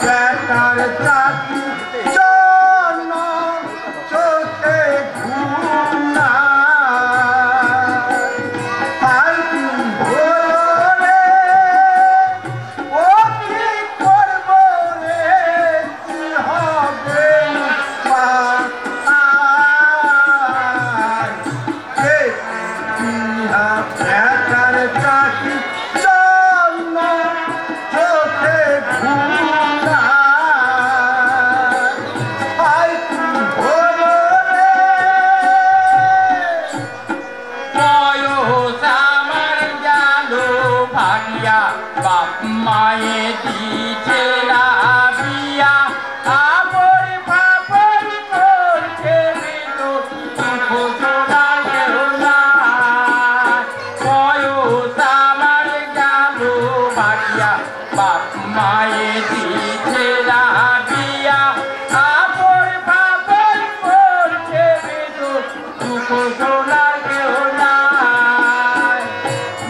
Better চাকরি জন্য চোখে ঘুম নাই। আর কি হলো রে, ও কি করবো রে, কি হবে বেটার চাকরি জন্য চোখে ঘুম নাই। কি হলো রে, বয়স আমার গেল ভাগিয়া বাপ মায়ে দিছে না বিয়া আপর বাপর করছে তো ঘোষণা কেউ না। বয়স আমার গেল ভাগিয়া বাপ মায়ে দিছে না বিয়া আপর বাপর করছে তো ঘোষণা কেউ না।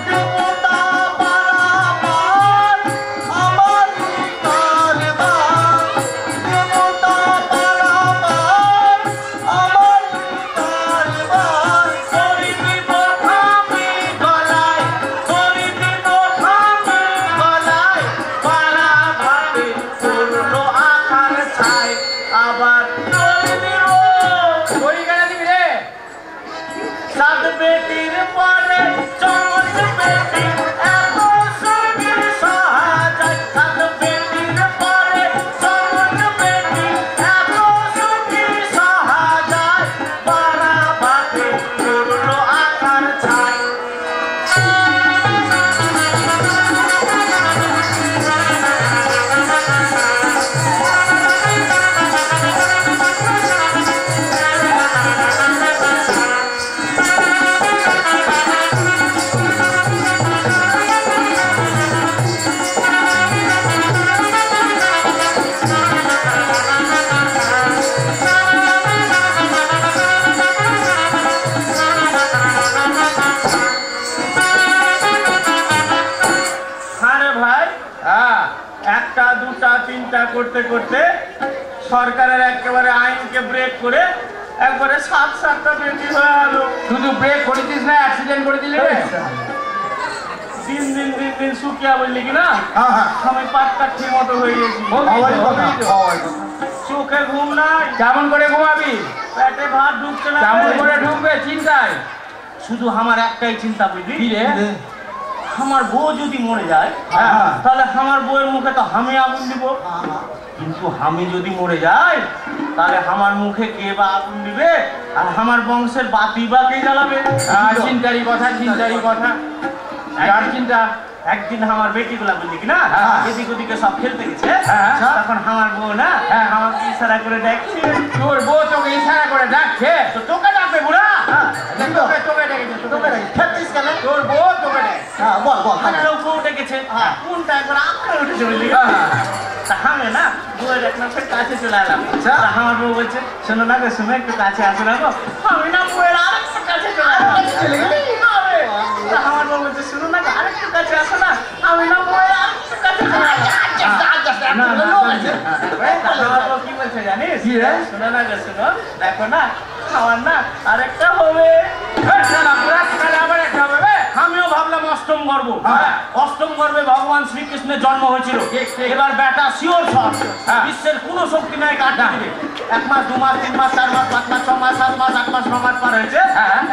দেবতা পারাবার আমার কারবার, দেবতা পারাবার আমার কারবার। করি দিব আমি গলায়, করি দিব আমি গলায়, পাড়া ভাবে করলো আকার ছায় আবার করি দিব। ওই গানা দিবি রে সাত বেটির পরে চমচ বেটি এত সুখী সহায়। সাত বেটির পরে চমচ বেটি এত সুখী সহায় পাড়া ভাবে করলো আকার ছায়। আরে ভাই, একটা দুটা তিনটা করতে করতে সরকারের একেবারে আইনকে ব্রেক করে একবারে 7-7টা বেটি হয়ে গেল। শুধু ব্রেক করেছিস না অ্যাক্সিডেন্ট করে দিলি রে? দিন দিন দিন দিন শুকিয়া বললি কি না, হ্যাঁ হ্যাঁ, আমি পাটটা ঠিক মতো হয়ে গেছি। হওয়ারই কথা, হওয়ারই কথা। চোখে ঘুম নাই, কেমন করে ঘুমাবি? পেটে ভাত ঢুকছে না। কেমন করে ঢুকবে চিন্তায়? শুধু আমার একটাই চিন্তা বুঝলি, কি রে? আমার বউ যদি মরে যায় হ্যাঁ। তাহলে আমার বউয়ের মুখে তো আমি আগুন দিব, কিন্তু আমি যদি মরে যাই তাহলে আমার মুখে কে বা আগুন দিবে, আর আমার বংশের বাতি বা কে জ্বালাবে? চিন্তারই কথা, চিন্তারই কথা। যার চিন্তা। একদিন আমার বেটি গুলা বললি কি না, হ্যাঁ। এদিক ওদিকে সব খেলতে গেছে, হ্যাঁ। তখন আমার বউ না আমাকে ইশারা করে ডাকছে। তোর বউ তোকে ইশারা করে ডাকছে? তো তোকে ডাকবে বুড়া, তোকে তোকে ডেকেছে, তোকে ডেকেছে। খেপছিস কেন? তোর বউ তোকে ডেকে। হ্যাঁ, বল বল। আমার বউ ডেকেছে, কোনটা একবার আঁকড়ে উঠেছে বুঝলি। হ্যাঁ। তা আমি না বউয়ের এক মাসের কাছে চলে এলাম। আচ্ছা। তা আমার বউ বলছে, শোনো না গো, শোনো একটু কাছে আসো না গো। আমি না বউয়ের আরেকটু কাছে চলে এলাম। চলে গেলি? আরে, তা আমার বউ বলছে, শোনো না গো, আরেকটু কাছে আসো না। আমি না বউয়ের আরেকটু কাছে চলে এলাম। না, না, আমার বউ কি বলছে জানিস? কি রে? শোনো না গো, শোনো, দেখো না আমার না আরেকটা হবে। আমিও ভাবলাম অষ্টম গর্ভ, অষ্টম গর্ভে ভগবান শ্রীকৃষ্ণের জন্ম হয়েছিল। এবার বেটা শিওর সব, বিশ্বের কোন শক্তি নাই কাটা দিবে। 1 মাস 2 মাস 3 মাস 4 মাস 5 মাস 6 মাস 7 মাস 8 মাস 9 মাস পার হয়েছে।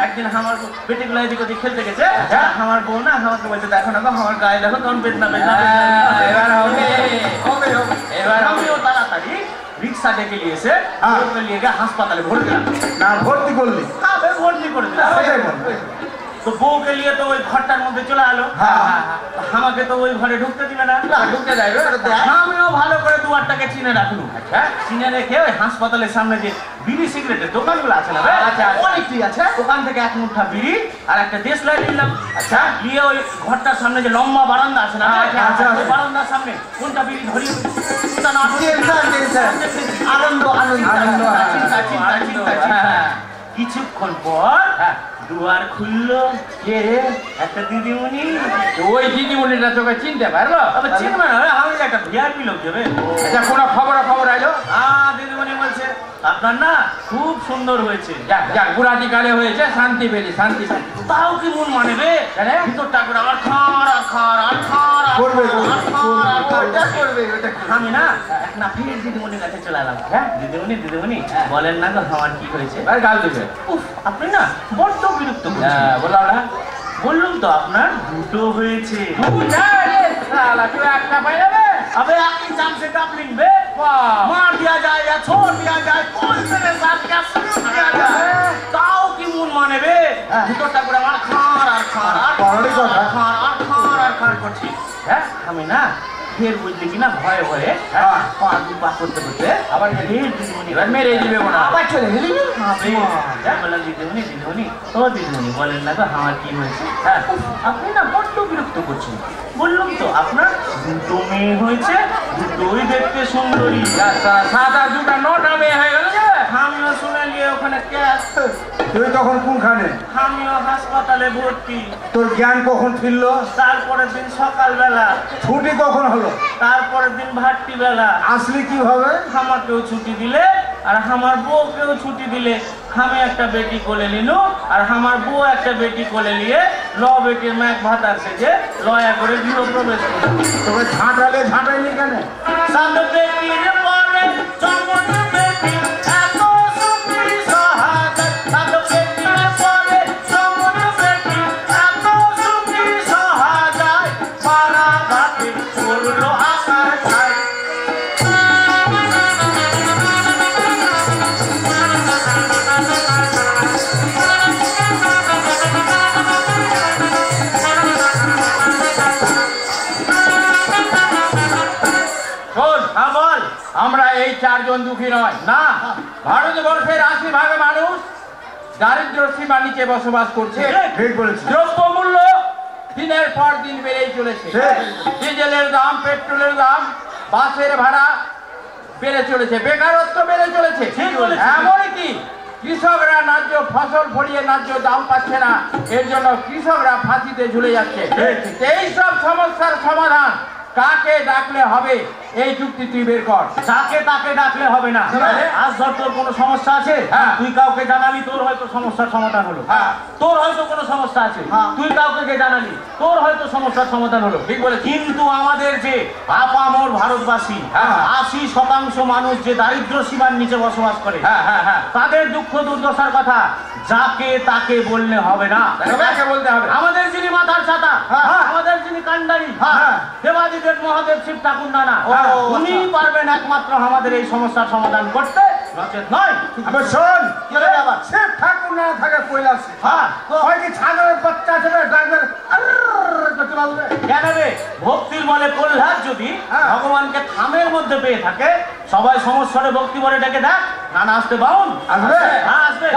একদিন আমার বেটিগুলো এদিক ওদিক খেলতে গেছে, আমার বউ না আমাকে বলছে, দেখো না গো, আমার গায়ে দেখো কেমন বেদনা বেদনা। এবার হবে, হবে হবে। এবার হবে। আমিও তাড়াতাড়ি রিক্সা ডেকে নিয়ে এসে ওকে নিয়ে গিয়ে হাসপাতালে ভর্তি দিলাম। না ভর্তি করলি? হ্যাঁ ভর্তি করে দিলাম। সেটাই বল। তো বউকে নিয়ে তো ওই ঘরটার মধ্যে চলে এলো, আমাকে তো ওই ঘরে ঢুকতে দিবে না, ঢুকতে যাইবে। আমিও ভালো করে দুয়ারটাকে চিনে রাখলুম। চিনে রেখে ওই হাসপাতালের সামনে যে বিড়ি সিগারেটের দোকানগুলো আছে না, অনেকটি আছে, ওখান থেকে 1 মুঠা বিড়ি আর একটা দেশলাই নিলাম। আচ্ছা, নিয়ে ওই ঘরটার সামনে যে লম্বা বারান্দা আছে না, ওই বারান্দার সামনে কোনটা বিড়ি ধরিয়ে কোনটা না ধরিয়ে আনন্দ আনন্দ আনন্দ। চিন্তা চিন্তা চিন্তা চিন্তা। কিছুক্ষণ পর দুয়ার খুললো, কে রে? একটা দিদিমণি। ওই দিদিমণিটা তোকে চিনতে পারলো? আবার চিনবে না, আমি একটা ভিআইপি লোক যাবে। আচ্ছা কোনো খবর আইলো? দিদিমণি বলছে আপনার না খুব সুন্দর হয়েছে। যাক যাক বুড়াটি কালে হয়েছে, শান্তি পেলি শান্তি। তাও কি মন মানে বে ভিতরটা করে আর করবে আমি না এক না ফির দিদিমণির কাছে চলে এলাম। হ্যাঁ দিদিমণি বলেন না গো আমার কি হয়েছে? গাল দিবে। উফ আপনি না বড্ড বিরক্ত করছেন। বললাম না, বললুম তো আপনার দুটো হয়েছে। তুই একটা পাই যাবে। अबे आपकी जान से डबलिंग बे मार दिया जाए या छोड़ दिया जाए कोई मेरे साथ क्या शुरू किया जाए ताऊ की मुन माने बे ভিতরটা করে আমার খার করছি। হ্যাঁ আমি না ফের বুঝলি কিনা ভয়ে ভয়ে পা দুপা করতে করতে আবার দিদিমণি এবার মেরে দিবে মনে হয়। আবার চলে গেলি বললাম দিদিমণি ও দিদিমণি বলেন না তো আমার কি হয়েছে? হ্যাঁ আপনি না বড্ড বিরক্ত করছেন। বললাম তো আপনার দুটো মেয়ে হয়েছে, দুটোই দেখতে সুন্দরী। সাদা দুটা 9টা মেয়ে হয়ে গেল যে। আমিও শুনে নিয়ে ওখানে ক্যাশ, তুই তখন কোনখানে? আমিও হাসপাতালে ভর্তি। তোর জ্ঞান কখন ফিরলো? তারপরের দিন সকালবেলা, ছুটি কখন হলো? তারপরের দিন ভাট্টি বেলা। আসলি কিভাবে? আমাকেও ছুটি দিলে আর আমার বউকেও ছুটি দিলে। আমি একটা বেটি কোলে নিল আর আমার বউ একটা বেটি কোলে নিয়ে ল বেটির ম্যাক ভাতার সেজে লয়া করে গৃহ প্রবেশ করল। তোকে ঝাঁটাইলি কেন? সাধু বেটির পরে চমন বেটি এত সুখী সহাগত। সাধু বেটির পরে চমন বেটি এত সুখী সহাগত। পাড়া ঘাটে করলো আকার ছাই। আমরা এই 4 জন দুঃখী নয় না। ভারতবর্ষের 80% মানুষ দারিদ্র সীমার নিচে বসবাস করছে। ঠিক বলেছিস। দ্রব্যমূল্য দিনের পর দিন বেড়েই চলেছে। ডিজেলের দাম, পেট্রোলের দাম, বাসের ভাড়া বেড়ে চলেছে, বেকারত্ব বেড়ে চলেছে। এমনকি কৃষকরা ন্যায্য ফসল ফলিয়ে ন্যায্য দাম পাচ্ছে না, এর জন্য কৃষকরা ফাঁসিতে ঝুলে যাচ্ছে। এই সব সমস্যার সমাধান কাকে ডাকলে হবে এই যুক্তি তুই বের কর। যাকে তাকে ডাকলে হবে না। আজ ধর তোর কোনো সমস্যা আছে, তুই কাউকে জানালি, তোর হয়তো সমস্যার সমাধান হলো। তোর হয়তো কোনো সমস্যা আছে, তুই কাউকে জানালি, তোর হয়তো সমস্যার সমাধান হলো। ঠিক বলে। কিন্তু আমাদের যে আপামর ভারতবাসী 80% মানুষ যে দারিদ্র সীমার নিচে বসবাস করে, তাদের দুঃখ দুর্দশার কথা যাকে তাকে বললে হবে না, বলতে হবে। আমাদের যিনি মাথার ছাতা, আমাদের যিনি কান্ডারি, দেবাদিদেব মহাদেব শিব ঠাকুর নানা, উনি পারবেন একমাত্র আমাদের এই সমস্যার সমাধান করতে, নচেত নয়। আবার শোন, শিব ঠাকুর না থাকে কৈলাসে। হয় কি ছাগলের বাচ্চা আছে ড্রাইভার কেন রে? ভক্তির বলে প্রহ্লাদ যদি ভগবানকে থামের মধ্যে পেয়ে থাকে, সবাই সমস্যারে ভক্তি বলে ডেকে দেখ, নানা আসতে বাউন আসবে। হ্যাঁ আসবে।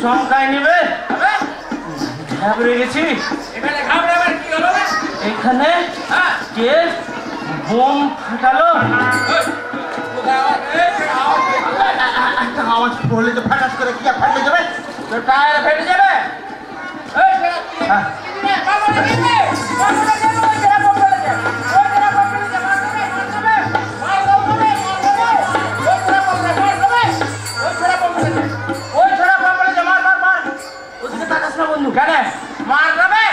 চমকায় নিবে, ঘাবড়ে গেছি। এখানে ঘাবড়াবার কি হলো? এখানে কে বোম ফাটালো? একটা আওয়াজ পড়লে তো ফাটাস করে কি আর ফাটলে যাবে? টায়ার ফেটে যাবে। বন্ধু কেন মার যাবে?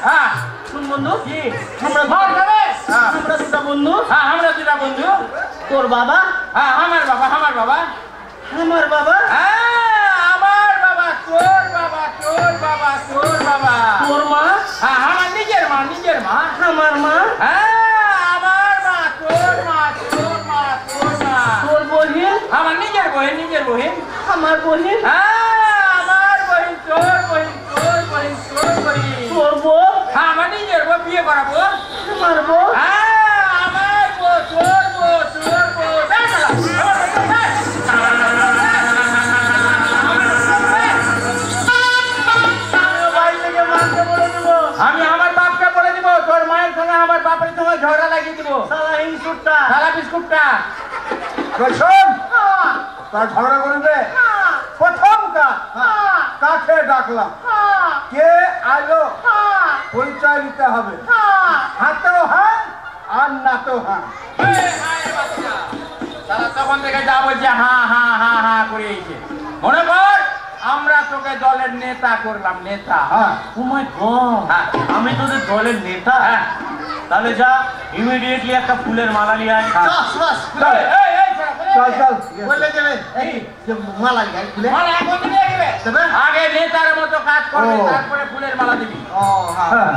হ্যাঁ শুন বন্ধু, কি আমরা মার যাবে? আমরা দুটা বন্ধু। হ্যাঁ আমরা দুটা বন্ধু। তোর বাবা? হ্যাঁ আমার বাবা, আমার বাবা। আমার বাবা? হ্যাঁ আমার বাবা, তোর বাবা, তোর বাবা, তোর বাবা। তোর মা? হ্যাঁ আমার নিজের মা, নিজের মা। আমার মা? হ্যাঁ আমার মা, তোর মা, তোর মা, তোর মা। তোর বহিন? আমার নিজের বহিন, নিজের বহিন। আমার বহিন? হ্যাঁ আমার বহিন, তোর বহিন, তোর বহিন, তোর বহিন। তোর বউ? হ্যাঁ আমার নিজের বউ, বিয়ে করাবো। আমার বউ? হ্যাঁ আমার বউ, তোর বউ, তোর বউ। দেখ না, আমার বউ, দেখ। বাড়ি থেকে মারতে বলে দেবো। আমি আমার বাপকে বলে দিব, তোর মায়ের সঙ্গে আমার বাপের সঙ্গে ঝগড়া লাগিয়ে দিব। সালা হিংসুরটা। সারা বিস্কুটটা। শোন, তার ঝগড়া করবে প্রথম কাকে ডাকলাম, কে আলো পরিচয় দিতে হবে। হাতেও হ্যাঁ আর নাতেও হ্যাঁ। তারা তখন থেকে যা বলছে হ্যাঁ হ্যাঁ হ্যাঁ হ্যাঁ করে এইছে। মনে কর আমরা তোকে দলের নেতা করলাম, নেতা। হ্যাঁ ও মাই গড, আমি তোদের দলের নেতা? হ্যাঁ। তাহলে যা ইমিডিয়েটলি একটা ফুলের মালা নিয়ে আয়। চল চল বললে যাবে মালা গাই খুলে মালা এখন নিয়ে গেলে দেবে? আগে নেতার মতো কাজ করবে, ও। তারপরে ফুলের মালা দিবি। ও হ্যাঁ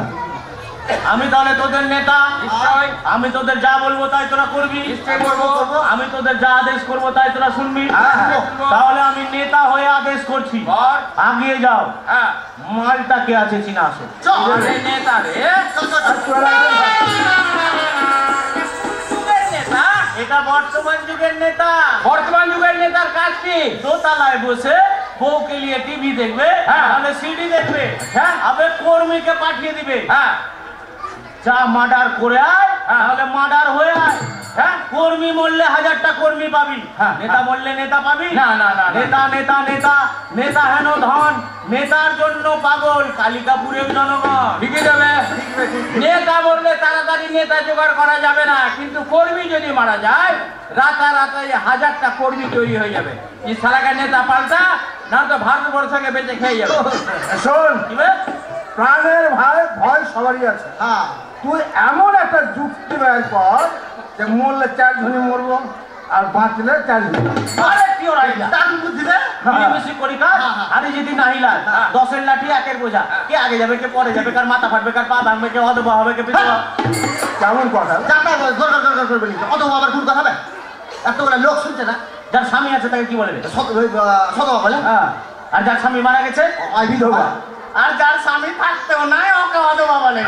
আমি তাহলে তোদের নেতা। নিশ্চয়। আমি তোদের যা বলবো তাই তোরা করবি। নিশ্চয় করবো। আমি তোদের যা আদেশ করবো তাই তোরা শুনবি। হ্যাঁ। তাহলে আমি নেতা হয়ে আদেশ করছি, বল। আগিয়ে যাও। হ্যাঁ মালটা কে আছে চিনা আসো। আরে নেতা রে, যুগের নেতা। এটা বর্তমান যুগের নেতা। বর্তমান যুগের নেতার কাজ কি? দোতলায় বসে বউকে নিয়ে টিভি দেখবে, হ্যাঁ। তাহলে সিডি দেখবে, হ্যাঁ। আবে কর্মীকে পাঠিয়ে দিবে, হ্যাঁ যা মার্ডার করে আয়, হ্যাঁ। তাহলে মার্ডার হয়ে আয়। হ্যাঁ কর্মী মরলে 1000টা কর্মী পাবি, হ্যাঁ, নেতা হ্যাঁ। মরলে নেতা পাবি না, না, না, না। নেতা নেতা নেতা নেতা হেন ধন, নেতার জন্য পাগল কালিকাপুরের জনগণ। ঠিকই যাবে। নেতা বললে তাড়াতাড়ি নেতা জোগাড় করা যাবে না, কিন্তু কর্মী যদি মারা যায় রাতারাতি 1000টা কর্মী তৈরি হয়ে যাবে। এই সালাকা নেতা পাল্টা, না তো ভারতবর্ষকে বেঁচে খেয়ে যাবে। শোন, কি বে? প্রাণের ভয় সবারই আছে। হ্যাঁ তুই এমন একটা যুক্তি বের কর যে মরলে 4 জনই মরবো আর বাঁচলে 4 জন। আরে কি ওর আইডিয়া? দারুণ বুদ্ধি রে। মিলেমিশে করি কাজ, আরে যদি নাহি লাগ 10-এর লাঠি 1-এর বোঝা, কে আগে যাবে কে পরে যাবে, কার মাথা ফাটবে, কার পা ভাঙবে, কে অধবা হবে, কে বিধবা। কেমন কথা? অত আবার কোন কথা হবে? এতগুলো লোক শুনছে না। যার স্বামী আছে তাকে কি বলবে? সদবা বলে হ্যাঁ। আর যার স্বামী মারা গেছে, বিধবা। আর যার স্বামী থাকতেও নাই ওকে অধবা বলে।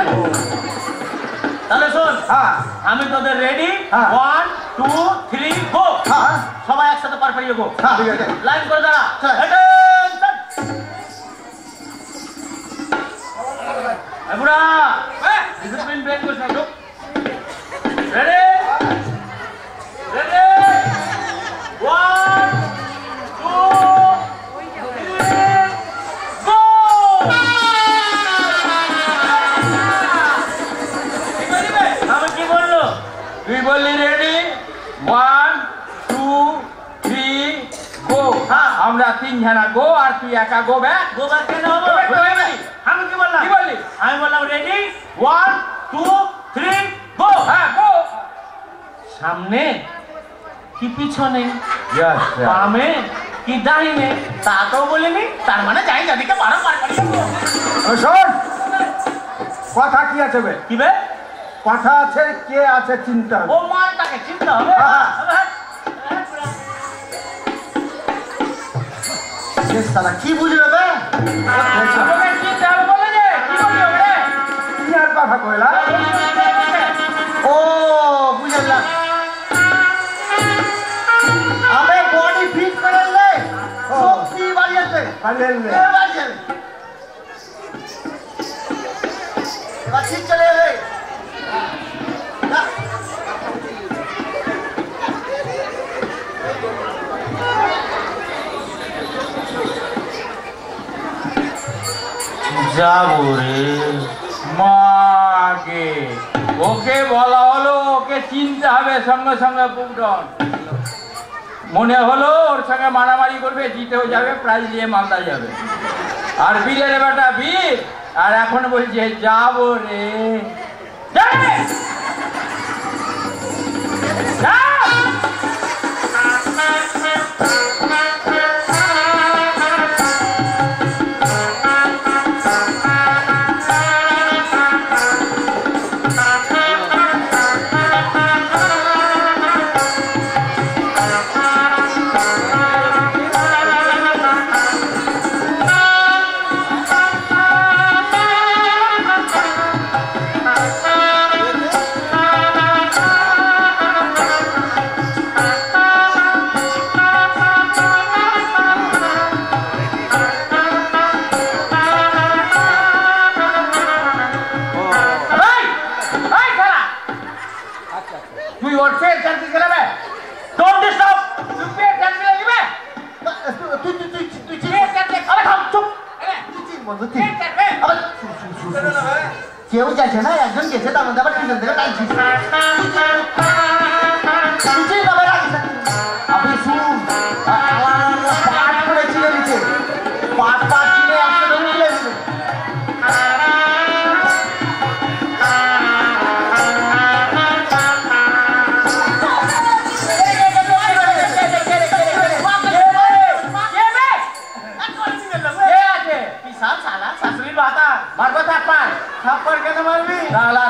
তাহলে শোন, হ্যাঁ আমি তোদের রেডি, হ্যাঁ। 1 2 3 গো। হ্যাঁ সবাই একসাথে পার পেরিয়ে গো। হ্যাঁ ঠিক আছে। লাইন করে দাঁড়া। চল। Attention! এই বুড়া, ডিসিপ্লিন ব্রেক করছ না তো? রেডি রেডি 1 2 3 গো। আমি কি বললো? তুই বললি রেডি 1 2 3 গো। হ্যাঁ। আমরা 3 জনা গো আর তুই একা গো ব্যাক। গোবার কেন হবো? আমি কি বললাম? কি বললি? আমি বললাম রেডি 1 2 3 গো। হ্যাঁ গো। সামনে কি পিছনে, বামে কি ডাইনে, তা তো বলিনি। তার মানে যাই যাদিকে পারো পার পারি। শোন, কথা কি আছে বে? কি বে? কথা আছে, কে আছে চিন্তা হবে। ও মালটাকে চিন্তা হবে। হ্যাঁ। কি বুঝবে বে? আমাকে কি চাল বলে যে কি বললি ওরে? কি আর কথা কইলা? ও বুঝলাম। আবে বডি ফিট করে লে, শক্তি বাড়িয়েছে। বাড়িয়ে লে। বাড়িয়ে। বাকি ঠিক চলে যাবে। যাবো রে মাকে ওকে বলা হলো ওকে চিনতে হবে সঙ্গে সঙ্গে পুকডন মনে হলো ওর সঙ্গে মারামারি করবে জিতেও যাবে প্রাইজ নিয়ে মালদা যাবে আর বীরের বেটা বীর আর এখন বলছে যাবো রে যাবে কেউ যাচ্ছে না একজন গেছে তার মধ্যে আবার পিছন থেকে টাইছিস আপনি শুনুন পাট করে চিনে দিচ্ছে পাট চিনে একশো ধরে তুলে দিচ্ছে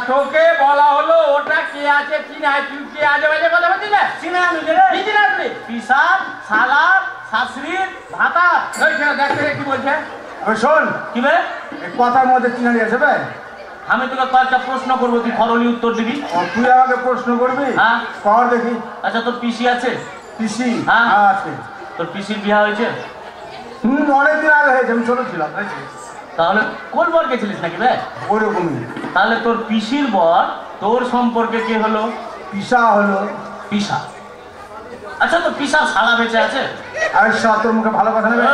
তোকে বলা হলো ওটা কে আছে চিনায় তুই কে আজে বাজে কথা বলছিস না চিনা আমি কি চিনাবি পিসাব সালাদ শাশুড়ির ভাতা দেখতে কি বলছে শোন কি বে এই কথার মধ্যে চিনারি আছে ভাই আমি তোকে কয়েকটা প্রশ্ন করবো তুই খরলি উত্তর দিবি তুই আমাকে প্রশ্ন করবি হ্যাঁ কর দেখি আচ্ছা তোর পিসি আছে পিসি হ্যাঁ আছে তোর পিসির বিয়ে হয়েছে অনেকদিন আগে হয়েছে আমি ছোট ছিলাম তাহলে কোন বর গেছিলিস নাকি বে ওরকমই তাহলে তোর পিসির বর তোর সম্পর্কে কে হলো পিসা হলো পিসা আচ্ছা তোর পিসার শালা বেঁচে আছে আর তোর মুখে ভালো কথা নেবে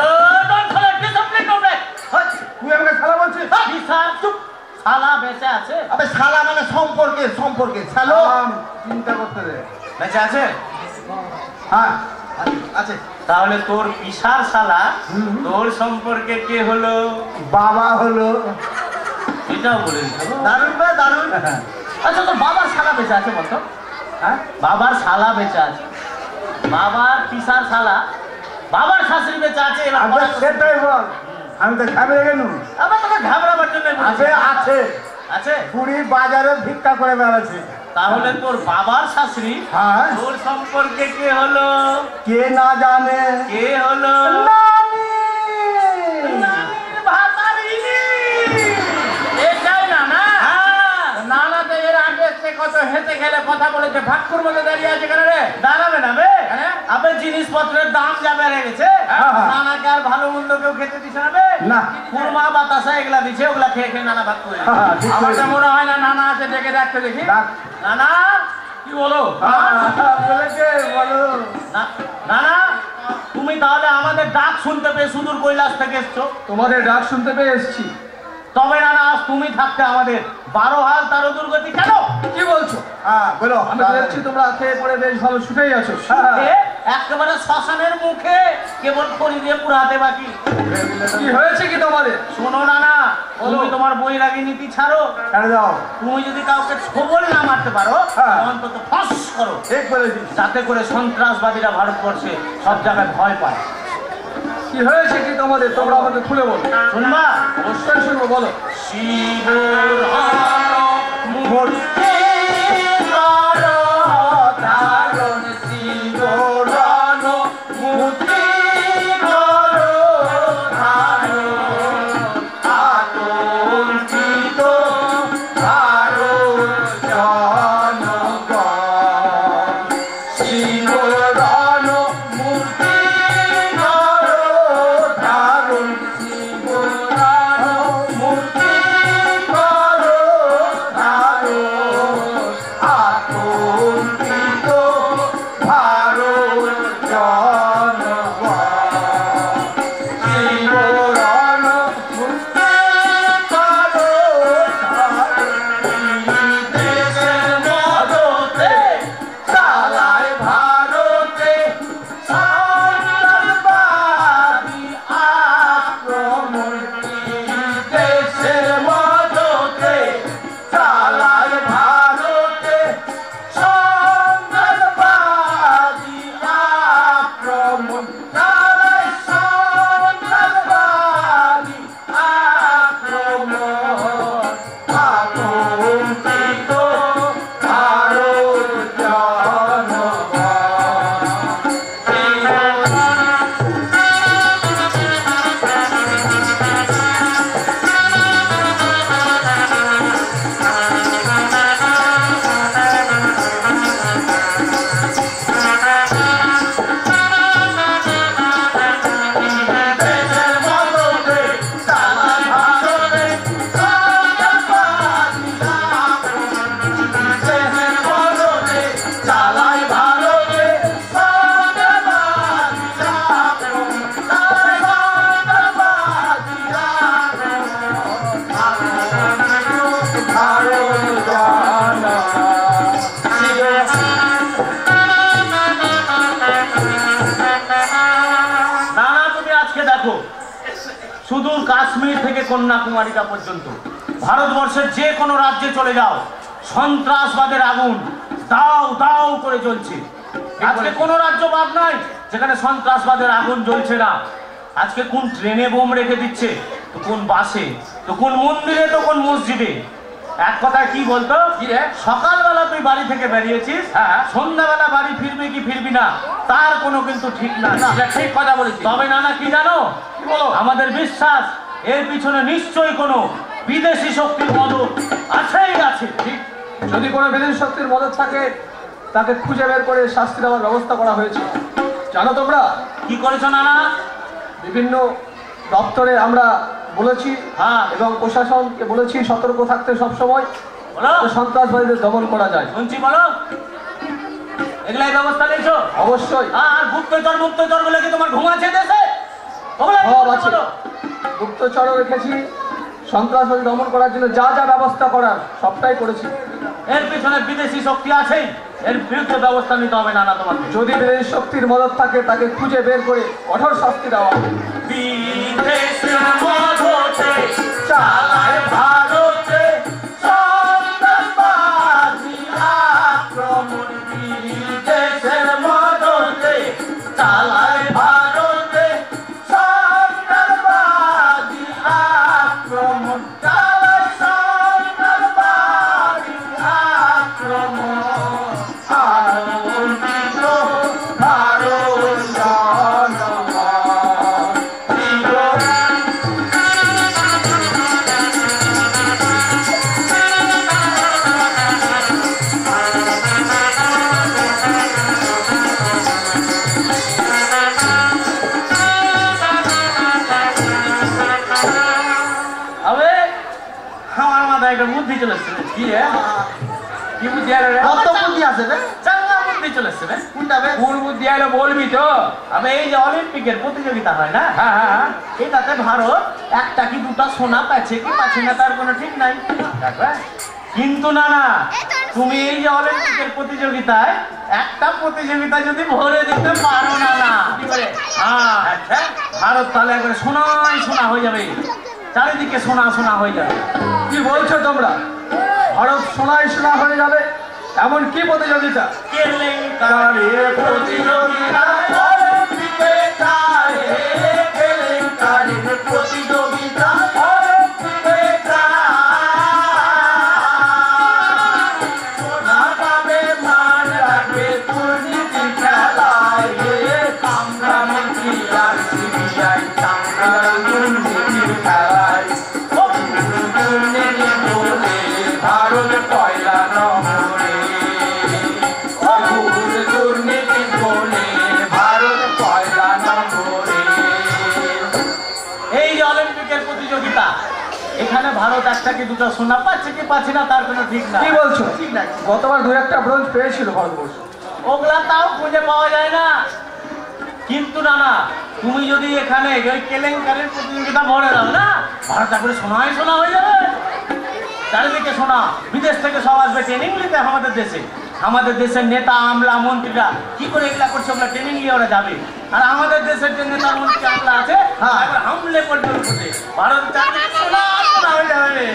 তুই আমাকে শালা বলছিস পিসার চুপ শালা বেঁচে আছে আবে শালা মানে সম্পর্কে সম্পর্কে শালো চিন্তা করতে দে বেঁচে আছে হ্যাঁ আছে তাহলে তোর পিসার শালা তোর সম্পর্কে কে হলো বাবা হলো এটাও বলে দারুণ বা দারুণ আচ্ছা তোর বাবার শালা বেঁচে আছে বলতো হ্যাঁ বাবার শালা বেঁচে আছে বাবার পিসার শালা বাবার শাশুড়ি বেঁচে আছে এবার সেটাই বল আমি তো ঘাবড়ে গেলুম আবার তোকে ঘাবড়াবার জন্য আছে আছে আছে পুরী বাজারে ভিক্ষা করে বেড়াচ্ছে তাহলে তোর বাবার শাশুড়ি হ্যাঁ তোর সম্পর্কে কে হলো কে না জানে কে হলো এটাই না না নানা তো এর আগে কত হেঁটে খেলে কথা বলেছে ভাগ্যর মধ্যে দাঁড়িয়ে আছে কেন রে দাঁড়াবে না বে আবার জিনিসপত্রের দাম যা বেড়ে গেছে নানাকে আর ভালো মন্দ কেউ খেতে দিছে না বে না কুরমা বাতাসা এগুলা দিছে ওগুলা খেয়ে খেয়ে নানা ভাগ করে আমার তো মনে হয় না নানা আছে ডেকে দেখতে দেখি নানা কি বলো বলেছে বলো নানা তুমি তাহলে আমাদের ডাক শুনতে পেয়ে সুদূর কৈলাস থেকে এসছো তোমাদের ডাক শুনতে পেয়ে এসছি তবে নানা আজ তুমি থাকতে আমাদের 12 হাল তার দুর্গতি কেন কি বলছো হ্যাঁ বলো আমি দেখছি তোমরা খেয়ে পড়ে বেশ ভালো শুটেই আছো একেবারে শ্মশানের মুখে কেবল খড়ি দিয়ে পুরাতে বাকি কি হয়েছে কি তোমাদের শোনো নানা তুমি তোমার বৈরাগী নীতি ছাড়ো ছেড়ে দাও তুমি যদি কাউকে ছবল না মারতে পারো অন্তত ফস করো ঠিক বলেছিস যাতে করে সন্ত্রাসবাদীরা ভারতবর্ষে সব জায়গায় ভয় পায় কি হয়েছে কি তোমাদের তোমরা আমাকে খুলে বলো শুনবা অবশ্যই শুনবো বলো শিব কাশ্মীর থেকে কন্যাকুমারিকা পর্যন্ত ভারতবর্ষের যে কোনো রাজ্যে চলে যাও, সন্ত্রাসবাদের আগুন দাও দাও করে জ্বলছে। আজকে কোনো রাজ্য বাদ নাই যেখানে সন্ত্রাসবাদের আগুন জ্বলছে না। আজকে কোন ট্রেনে বোম রেখে দিচ্ছে, তো কোন বাসে, তো কোন মন্দিরে, তো কোন মসজিদে। এক কথায় কি বলতো, সকালবেলা তুই বাড়ি থেকে বেরিয়েছিস, সন্ধ্যাবেলা বাড়ি ফিরবি কি ফিরবি না তার কোনো কিন্তু ঠিক না। ঠিক কথা বলেছি। তবে নানা কি জানো, আমাদের বিশ্বাস এর পিছনে নিশ্চয়ই কোনো বিদেশি শক্তির মদত আছেই আছে। ঠিক, যদি কোনো বিদেশি শক্তির মদত থাকে তাকে খুঁজে বের করে শাস্তি দেওয়ার ব্যবস্থা করা হয়েছে। জানো তোমরা কি করেছো নানা? বিভিন্ন দপ্তরে আমরা বলেছি এবং প্রশাসনকে বলেছি সতর্ক থাকতে সবসময়, সন্ত্রাসবাদীদের দমন করা যায়। শুনছি, বলো এগুলাই ব্যবস্থা নিয়েছো? অবশ্যই। আর গুপ্তচর মুক্তচর বলে কি তোমার ঘুম আছে দেশে? গুপ্তচরও রেখেছি, সন্ত্রাসবাদী দমন করার জন্য যা যা ব্যবস্থা করার সবটাই করেছি। এর পিছনে বিদেশি শক্তি আছেই, এর বিরুদ্ধে ব্যবস্থা নিতে হবে নানা তোমাকে। যদি বিদেশি শক্তির মদত থাকে তাকে খুঁজে বের করে কঠোর শাস্তি দেওয়া। বিদেশের মদতে চালায় ভারতে সন্ত্রাসবাদী আক্রমণ, বিদেশের মদতে চালায় ভারতে সন্ত্রাসবাদী আক্রমণ, চালায় সন্ত্রাসবাদী আক্রমণ। বুদ্ধি চলে এসছে। কি কি বুদ্ধি আলো রে? কত বুদ্ধি আছে রে? চাঙ্গা বুদ্ধি চলে এসছে রে। কোনটা বে? কোন বুদ্ধি আলো বলবি তো? আমি এই যে অলিম্পিকের প্রতিযোগিতা হয় না, এটাতে ভারত একটা কি দুটা সোনা পাচ্ছে কি পাচ্ছে না তার কোনো ঠিক নাই। কিন্তু না না, তুমি এই যে অলিম্পিকের প্রতিযোগিতায় একটা প্রতিযোগিতা যদি ভরে দিতে পারো না না, কি করে? আচ্ছা, ভারত তাহলে একবারে সোনাই সোনা হয়ে যাবে, চারিদিকে সোনা সোনা হয়ে যাবে। কি বলছো তোমরা? ভারত সোনায় সোনা হয়ে যাবে এমন কি প্রতিযোগিতা? কেলেঙ্কারির প্রতিযোগিতা, অলিম্পিকে চায় কেলেঙ্কারির প্রতিযোগিতা, অলিম্পিকে চায় সোনা পাবে মান রাখবে দুর্নীতি খেলায়, আমরা মন্ত্রী আর সিবিআই চামড়া দুর্নীতির খেলায়। ভারত পয়লা নম্বরে, দুর্নীতি বলে ভারত পয়লা নম্বরে। এই যে অলিম্পিকের প্রতিযোগিতা, এখানে ভারত একটা কি দুটো সোনা পাচ্ছে কি পাচ্ছে না তার কোনো ঠিক না। কি বলছো? ঠিক না, গতবার 2-1টা ব্রোঞ্জ পেয়েছিল ভারতবর্ষ। ওগুলা তাও খুঁজে পাওয়া যায় না। কিন্তু না না, তুমি যদি এখানে ওই কেলেঙ্কারির প্রতিযোগিতা ভরে দাও না, ভারত তারপরে সোনাই সোনা হয়ে যাবে, চারিদিকে সোনা। বিদেশ থেকে সব আসবে ট্রেনিং নিতে আমাদের দেশে। আমাদের দেশের নেতা আমলা মন্ত্রীরা কি করে এগুলা করছে, ওগুলা ট্রেনিং নিয়ে ওরা যাবে। আর আমাদের দেশের যে নেতা মন্ত্রী আমলা আছে, হামলে পড়বে ওপরে। ভারত চারিদিকে সোনা সোনা হয়ে যাবে।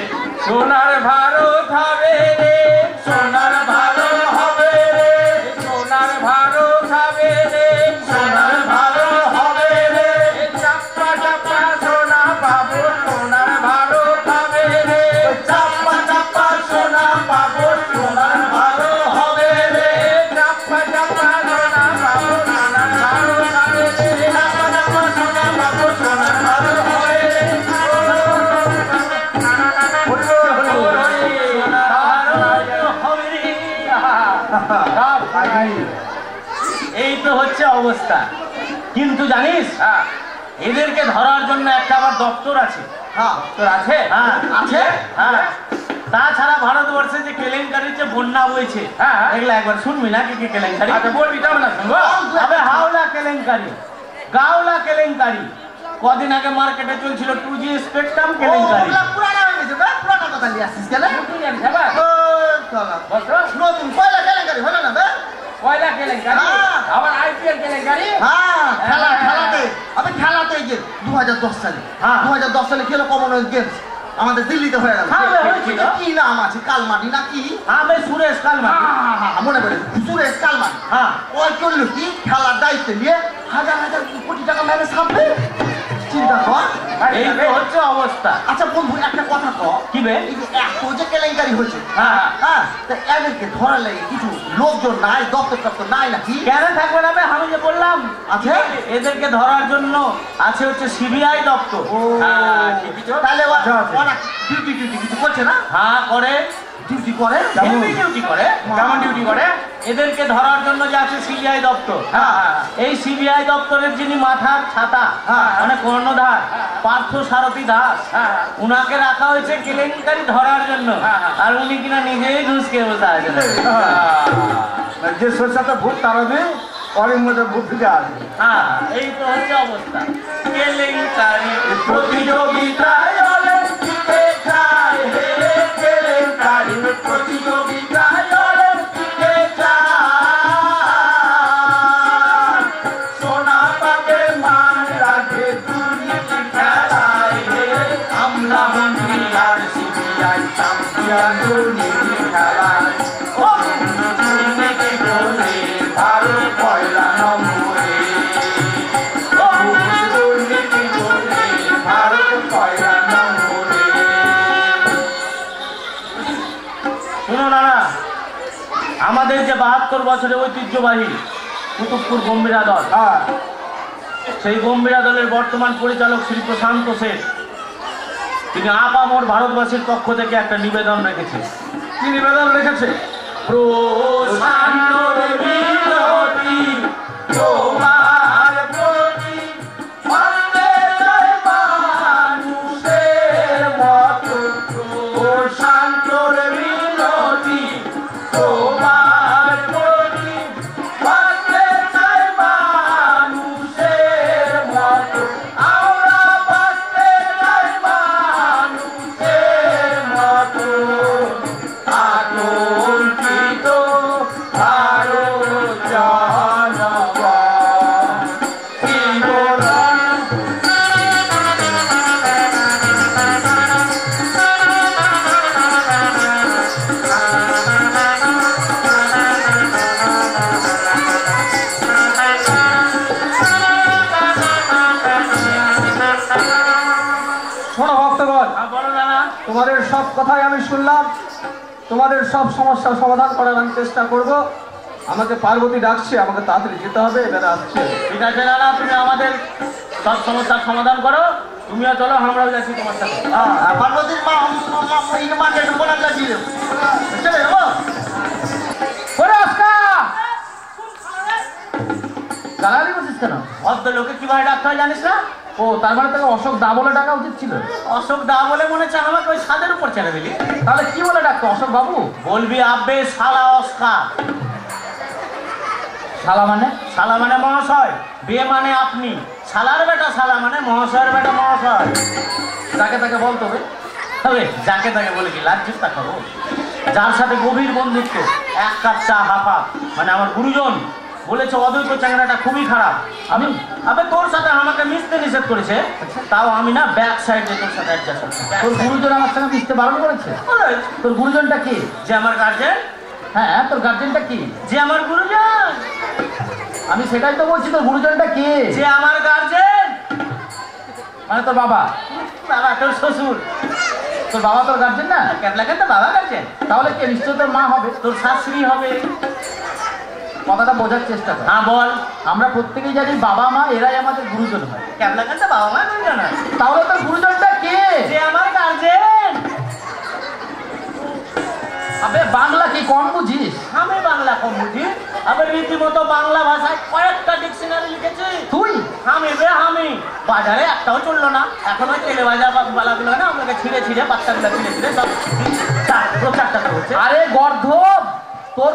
সোনার ভারত হবে রে, সোনার ভারত হবে রে, সোনার ভারত হবে রে, সোনার ভারত হবে রে, চাপ্পা চাপ্পা সোনা পাবো, সোনার ভারত হবে রে, চাপ্পা চাপ্পা সোনা পাবো, সোনার ভারত হবে রে, চাপ্পা চাপ্পা সোনা পাবো, সোনার ভারত হবে রে, চাপ্পা চাপ্পা সোনা পাবো, সোনার ভারত হবে রে, এই তো হচ্ছে অবস্থা। কিন্তু জানিস, এদেরকে ধরার জন্য একটা আবার দপ্তর আছে। আছে আছে। তাছাড়া ভারতবর্ষে যে কেলেঙ্কারির যে বন্যা বইছে, এগুলা একবার শুনবি না? কি কি কেলেঙ্কারি? আচ্ছা বলবি তবে না শুনবো। তবে হাওলা কেলেঙ্কারি, গাওলা কেলেঙ্কারি, কদিন আগে মার্কেটে চলছিল 2G স্পেকট্রাম কেলেঙ্কারি। পুরানা হয়ে গেছে বে? পুরানা কথা নিয়ে আসছিস কেন? তুই জানিস আবার? বলতো নতুন পয়লা কেলেঙ্কারি হলো না বে? পয়লা কেলেঙ্কারি, আবার IPL কেলেঙ্কারি। খেলাতে আমি খেলাতে এই যে 2010 সালে 2010 সালে কি হলো কমনওয়েলথ গেমস আমাদের দিল্লিতে হয়ে গেল। কি নাম আছে কালমাটি না কি? সুরেশ কালমাটি। মনে পড়ে সুরেশ কালমাটি। ওই করলো কি খেলার দায়িত্ব নিয়ে হাজার হাজার কোটি টাকা মেরে ছাপবে। চিন্তা কর, এই তো হচ্ছে অবস্থা। আচ্ছা বন্ধু একটা কথা কর, কি বে? এই যে এত যে কেলেঙ্কারি হয়েছে, তা এদেরকে ধরার লাগে কিছু লোকজন নাই, দপ্তর নাই নাকি? কেন থাকবে না? আমি যে বললাম আছে, এদেরকে ধরার জন্য আছে হচ্ছে সিবিআই দপ্তর। তাহলে ওরা ডিউটি কিছু করছে না? হ্যাঁ করে, ডিউটি করে। ডিউটি করে। কেমন ডিউটি করে? এদেরকে ধরার জন্য যে আছে সিবিআই দপ্তর, এই সিবিআই দপ্তরের যিনি মাথার ছাতা মানে কর্ণধার পার্থ সারথী দাস, উনাকে রাখা হয়েছে কেলেঙ্কারি ধরার জন্য। আর উনি কিনা নিজেই ঘুষ খেয়ে বসে আছেন। যে সোসাতে ভূত তাড়াবে ওর মধ্যে বুদ্ধি আসবে। এই তো হচ্ছে অবস্থা। কেলেঙ্কারি প্রতিযোগিতা সোনা পাবে মান রাখে দুর্নীতি খেলায়, আমলা মন্ত্রী আর সিবিআই চ্যাম্পিয়ন দুর্নীতি খেলায়। দুর্নীতি বলে ভারত পয়লা নম্বরে, দুর্নীতি বলে ভারত পয়লা নম্বরে। শুনো না, আমাদের যে 72 বছরের ঐতিহ্যবাহী কুতুবপুর গম্ভীরা দল, সেই গম্ভীরা দলের বর্তমান পরিচালক শ্রী প্রশান্ত সেন, তিনি আপামর ভারতবাসীর পক্ষ থেকে একটা নিবেদন রেখেছে। কি নিবেদন রেখেছে? প্রশান্তর বিরতি তোমার প্রতি মানতে চাই মানুষের মতো। প্রশান্তর বিরতি তোমার প্রতি মানতে চাই মানুষের মতো। আমরা বাঁচতে চাই মানুষের মতো। আতঙ্কিত ভারত জনগণ জীবন। শোনো ভক্তগণ, বলো দাদা। তোমাদের সব কথাই আমি শুনলাম, তোমাদের সব সমস্যার সমাধান করার আমি চেষ্টা করব। আমাকে পার্বতী ডাকছে, আমাকে তাড়াতাড়ি যেতে হবে, এবারে আসছে। ঠিক আছে দাদা, তুমি আমাদের সব সমস্যার সমাধান করো, তুমিও চলো, আমরাও যাচ্ছি তোমার সাথে। পার্বতীর মাকে একটু বলার লাগিয়ে দেবো, চলে যাবো। গালাগালি করছিস কেন? ভদ্রলোকে কিভাবে ডাকতে হয় জানিস না? ও তার মানে তাকে অশোক দা বলে ডাকা উচিত ছিল। অশোক দা বলে মনে হচ্ছে আমাকে ওই ছাদের উপর ছেড়ে দিলি। তাহলে কি বলে ডাকতো? অশোক বাবু বলবি আব্বে শালা অস্কার। শালা মানে? শালা মানে মহাশয়, বে মানে আপনি, শালার বেটা শালা মানে মহাশয়ের বেটা মহাশয়। যাকে তাকে বলতে হবে। তবে যাকে তাকে বলে কি লাজ্জুতা খাবো? যার সাথে গভীর বন্ধুত্ব, এক কাপ চা হাফা, মানে আমার গুরুজন বলেছে অদ্বৈত চ্যাংড়াটা খুবই খারাপ। আমি আবে তোর সাথে আমাকে মিশতে নিষেধ করেছে, তাও আমি না ব্যাক সাইডে তোর সাথে অ্যাডজাস্ট করছি। তোর গুরুজন আমার সঙ্গে মিশতে বারণ করেছে? তোর গুরুজনটা কি? যে আমার গার্জেন। হ্যাঁ, তোর গার্জেনটা কি? যে আমার গুরুজন। আমি সেটাই তো বলছি, তোর গুরুজনটা কি? যে আমার গার্জেন মানে তোর বাবা? বাবা তোর শ্বশুর। তোর বাবা তোর গার্জেন না? কেবলা কেন বাবা গার্জেন? তাহলে কে? নিশ্চয় তোর মা হবে। তোর শাশুড়ি হবে। কথাটা বোঝার চেষ্টা কর। হ্যাঁ বল। আমরা প্রত্যেকেই জানি বাবা মা এরাই আমাদের গুরুজন হয়। কেবলা কেন বাবা মা গুরুজন হয়? তাহলে তোর গুরুজনটা কে? যে আমার গার্জেন। আবে বাংলা কি কম বুঝিস? আমি বাংলা কম বুঝি? আবার রীতিমতো বাংলা ভাষায় কয়েকটা ডিকশনারি লিখেছি। তুই? আমি বাজারে একটাও চললো না। এখন ওই তেলে ভাজা বালাগুলো না আমাকে ছিঁড়ে ছিঁড়ে বাচ্চাগুলো ছিঁড়ে সব প্রচারটা করছে। আরে গর্ধব, তোর